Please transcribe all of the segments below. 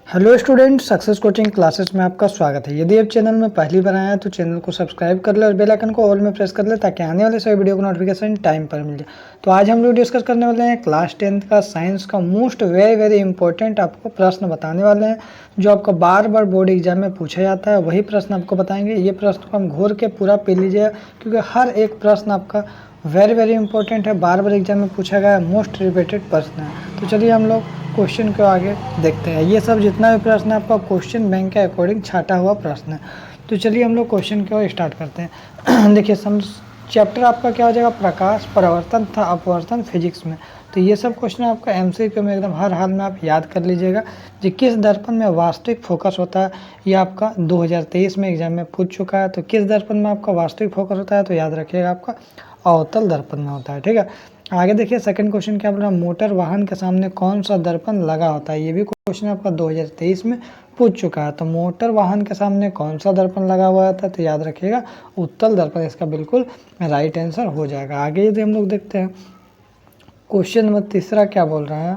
Hello student, success coaching classes में आपका स्वागत है। यदि आप चैनल में पहली बार आए हैं तो चैनल को सब्सक्राइब कर ले और बेल आइकन को ऑल में प्रेस कर ले ताकि आने वाले सभी वीडियो को नोटिफिकेशन टाइम पर मिल जाए। तो आज हम लोग डिस्कस करने वाले हैं क्लास 10th का साइंस का मोस्ट वेरी इंपॉर्टेंट आपको प्रश्न बताने वाले हैं, जो आपका बार बार बोर्ड एग्जाम में पूछा जाता है। वही प्रश्न आपको बताएंगे। ये प्रश्न को हम घोर के पूरा पी लीजिए, क्योंकि हर एक प्रश्न आपका वेरी इंपॉर्टेंट है, बार बार एग्जाम में पूछा गया मोस्ट रिपीटेड प्रश्न है। तो चलिए हम लोग क्वेश्चन को आगे देखते हैं। ये सब जितना भी प्रश्न है आपका क्वेश्चन बैंक के अकॉर्डिंग छाटा हुआ प्रश्न है। तो चलिए हम लोग क्वेश्चन को स्टार्ट करते हैं। देखिए चैप्टर आपका क्या हो जाएगा, प्रकाश, परावर्तन था अपवर्तन फिजिक्स में। तो ये सब क्वेश्चन आपका एमसीक्यू में एकदम हर हाल में आप याद कर लीजिएगा। जो किस दर्पण में वास्तविक फोकस होता है, ये आपका 2023 में एग्जाम में पूछ चुका है। तो किस दर्पण में आपका वास्तविक फोकस होता है, तो याद रखिएगा आपका अवतल दर्पण में होता है। ठीक है, आगे देखिए सेकंड क्वेश्चन क्या बोल रहा है, मोटर वाहन के सामने कौन सा दर्पण लगा होता है। ये भी क्वेश्चन आपका 2023 में पूछ चुका है। तो मोटर वाहन के सामने कौन सा दर्पण लगा हुआ था, तो याद रखिएगा उत्तल दर्पण इसका बिल्कुल राइट आंसर हो जाएगा। आगे यदि हम लोग देखते हैं क्वेश्चन नंबर तीसरा क्या बोल रहा है।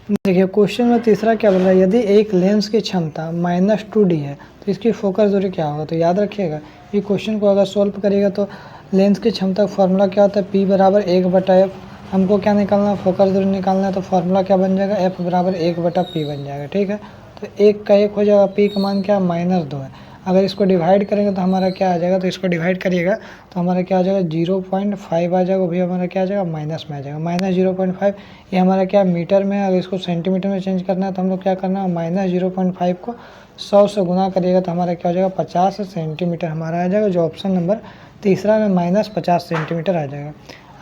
देखिए क्वेश्चन में तीसरा क्या बोल रहा है, यदि एक लेंस की क्षमता -2D है तो इसकी फोकस दूरी क्या होगा। तो याद रखिएगा ये क्वेश्चन को अगर सॉल्व करिएगा तो लेंस की क्षमता का फॉर्मूला क्या होता है, P बराबर 1/f। हमको क्या निकालना है, फोकस दूरी निकालना है। तो फार्मूला क्या बन जाएगा, F बराबर 1/P बन जाएगा। ठीक है, तो 1 का 1 हो जाएगा, P का मान क्या -2 है। अगर इसको डिवाइड करेंगे तो हमारा क्या आ जाएगा, तो इसको डिवाइड करिएगा तो हमारा क्या आ जाएगा 0.5 आ जाएगा। भी हमारा क्या आ जाएगा माइनस में आ जाएगा, -0.5। ये हमारा क्या मीटर में है। अगर इसको सेंटीमीटर में चेंज करना है तो हम लोग क्या करना है, -0.5 को 100 से गुना करिएगा तो हमारा क्या हो जाएगा 50 सेंटीमीटर हमारा आ जाएगा। जो ऑप्शन नंबर तीसरा में -50 सेंटीमीटर आ जाएगा।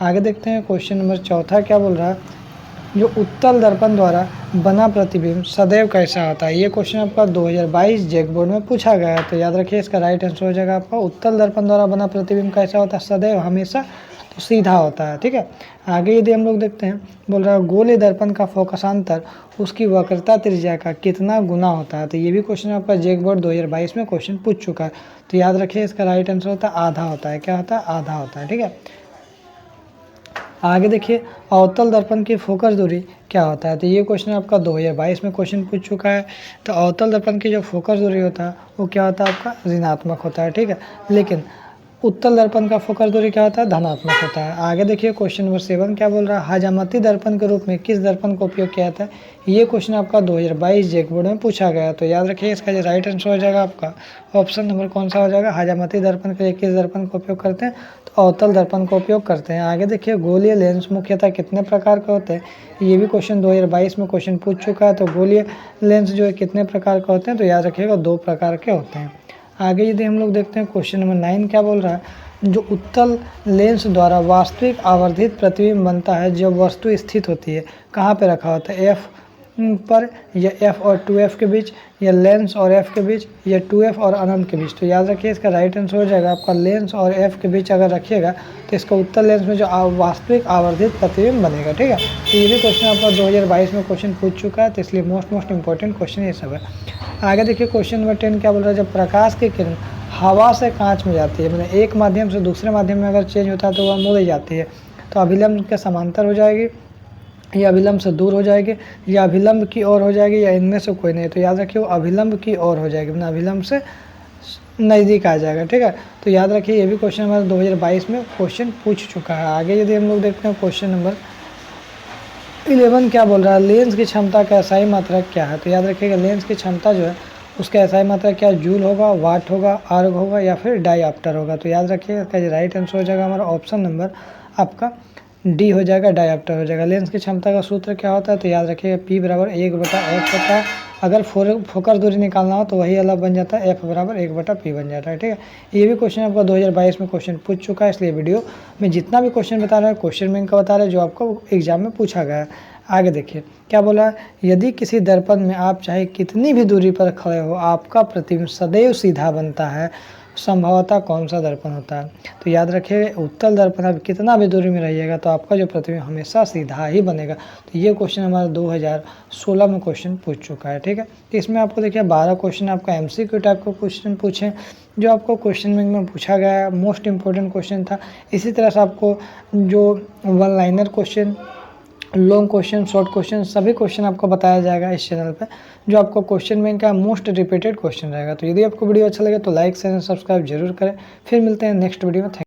आगे देखते हैं क्वेश्चन नंबर चौथा क्या बोल रहा है, जो उत्तल दर्पण द्वारा बना प्रतिबिंब सदैव कैसा होता है। ये क्वेश्चन आपका 2022 जैक बोर्ड में पूछा गया है। तो याद रखिए इसका राइट आंसर हो जाएगा आपका उत्तल दर्पण द्वारा बना प्रतिबिंब कैसा होता है, सदैव हमेशा तो सीधा होता है। ठीक है, आगे यदि हम लोग देखते हैं, बोल रहा है गोले दर्पण का फोकसांतर उसकी वक्रता त्रिज्या का कितना गुना होता है। तो ये भी क्वेश्चन आपका जैक बोर्ड 2022 में क्वेश्चन पूछ चुका है। तो याद रखिए इसका राइट आंसर होता है आधा होता है। क्या होता है, आधा होता है। ठीक है, आगे देखिए अवतल दर्पण की फोकस दूरी क्या होता है। तो ये क्वेश्चन आपका 2022 में क्वेश्चन पूछ चुका है। तो अवतल दर्पण की जो फोकस दूरी होता है वो क्या होता है, आपका ऋणात्मक होता है। ठीक है, लेकिन उत्तल दर्पण का फोकस दूरी क्या होता है, धनात्मक होता है। आगे देखिए क्वेश्चन नंबर 7 क्या बोल रहा है, हजामती दर्पण के रूप में किस दर्पण का उपयोग किया जाता है। ये क्वेश्चन आपका 2022 जैक बोर्ड में पूछा गया। तो याद रखिए इसका जो राइट आंसर हो जाएगा आपका ऑप्शन नंबर कौन सा हो जाएगा, हजामती दर्पण के लिए किस दर्पण का उपयोग करते हैं, तो अवतल दर्पण का उपयोग करते हैं। आगे देखिए गोलीय लेंस मुख्यतः कितने प्रकार के होते हैं। ये भी क्वेश्चन 2022 में क्वेश्चन पूछ चुका है। तो गोलीय लेंस जो है कितने प्रकार के होते हैं, तो याद रखिएगा 2 प्रकार के होते हैं। आगे यदि हम लोग देखते हैं क्वेश्चन नंबर 9 क्या बोल रहा है, जो उत्तल लेंस द्वारा वास्तविक आवर्धित प्रतिबिंब बनता है जब वस्तु स्थित होती है, कहाँ पे रखा होता है, F पर या F और 2F के बीच, या लेंस और F के बीच, या 2F और अनंत के बीच। तो याद रखिए इसका राइट आंसर हो जाएगा आपका लेंस और F के बीच अगर रखिएगा तो इसका उत्तल लेंस में जो वास्तविक आवर्धित प्रतिबिंब बनेगा। ठीक है, तो ये भी क्वेश्चन आपका 2022 में क्वेश्चन पूछ चुका है। तो इसलिए मोस्ट इंपॉर्टेंट क्वेश्चन ये सब है। आगे देखिए क्वेश्चन नंबर 10 क्या बोल रहा है, जब प्रकाश की किरण हवा से कांच में जाती है, मतलब एक माध्यम से दूसरे माध्यम में अगर चेंज होता है तो वह मुड़ जाती है, तो अभिलंब के समांतर हो जाएगी, या अभिलंब से दूर हो जाएगी, या अभिलंब की ओर हो जाएगी, या इनमें से कोई नहीं। तो याद रखिए वो अभिलंब की ओर हो जाएगी, मतलब अभिलंब से नज़दीक आ जाएगा। ठीक है, तो याद रखिए ये भी क्वेश्चन हमारा 2022 में क्वेश्चन पूछ चुका है। आगे यदि हम लोग देखते हैं क्वेश्चन नंबर 11 क्या बोल रहा है, लेंस की क्षमता का एसआई मात्रक क्या है। तो याद रखिएगा लेंस की क्षमता जो है उसका एसआई मात्रक क्या, जूल होगा, वाट होगा, आर्ग होगा, या फिर डायऑप्टर होगा। तो याद रखिएगा इसका जो राइट आंसर हो जाएगा हमारा ऑप्शन नंबर आपका डी हो जाएगा, डायऑप्टर हो जाएगा। लेंस की क्षमता का सूत्र क्या होता है, तो याद रखिएगा P बराबर 1/f होता है। अगर फोकस दूरी निकालना हो तो वही अलग बन जाता है, F बराबर 1/P बन जाता है। ठीक है, ये भी क्वेश्चन आपका 2022 में क्वेश्चन पूछ चुका है। इसलिए वीडियो में जितना भी क्वेश्चन बता रहा है क्वेश्चन बैंक का बता रहे हैं जो आपको एग्जाम में पूछा गया है। आगे देखिए क्या बोला है, यदि किसी दर्पण में आप चाहे कितनी भी दूरी पर खड़े हो आपका प्रतिबिंब सदैव सीधा बनता है, संभवतः कौन सा दर्पण होता है। तो याद रखिए उत्तल दर्पण आप कितना भी दूरी में रहिएगा तो आपका जो प्रतिबिंब हमेशा सीधा ही बनेगा। तो ये क्वेश्चन हमारा 2016 में क्वेश्चन पूछ चुका है। ठीक है, तो इसमें आपको देखिए 12 क्वेश्चन आपका MCQ टाइप का क्वेश्चन पूछे जो आपको क्वेश्चन बैंक में पूछा गया है, मोस्ट इंपॉर्टेंट क्वेश्चन था। इसी तरह से आपको जो one liner question long question, short question, सभी क्वेश्चन आपको बताया जाएगा इस चैनल पे, जो आपको क्वेश्चन बैंक का मोस्ट रिपीटेड क्वेश्चन रहेगा। तो यदि आपको वीडियो अच्छा लगे तो लाइक शेयर सब्सक्राइब जरूर करें। फिर मिलते हैं नेक्स्ट वीडियो में।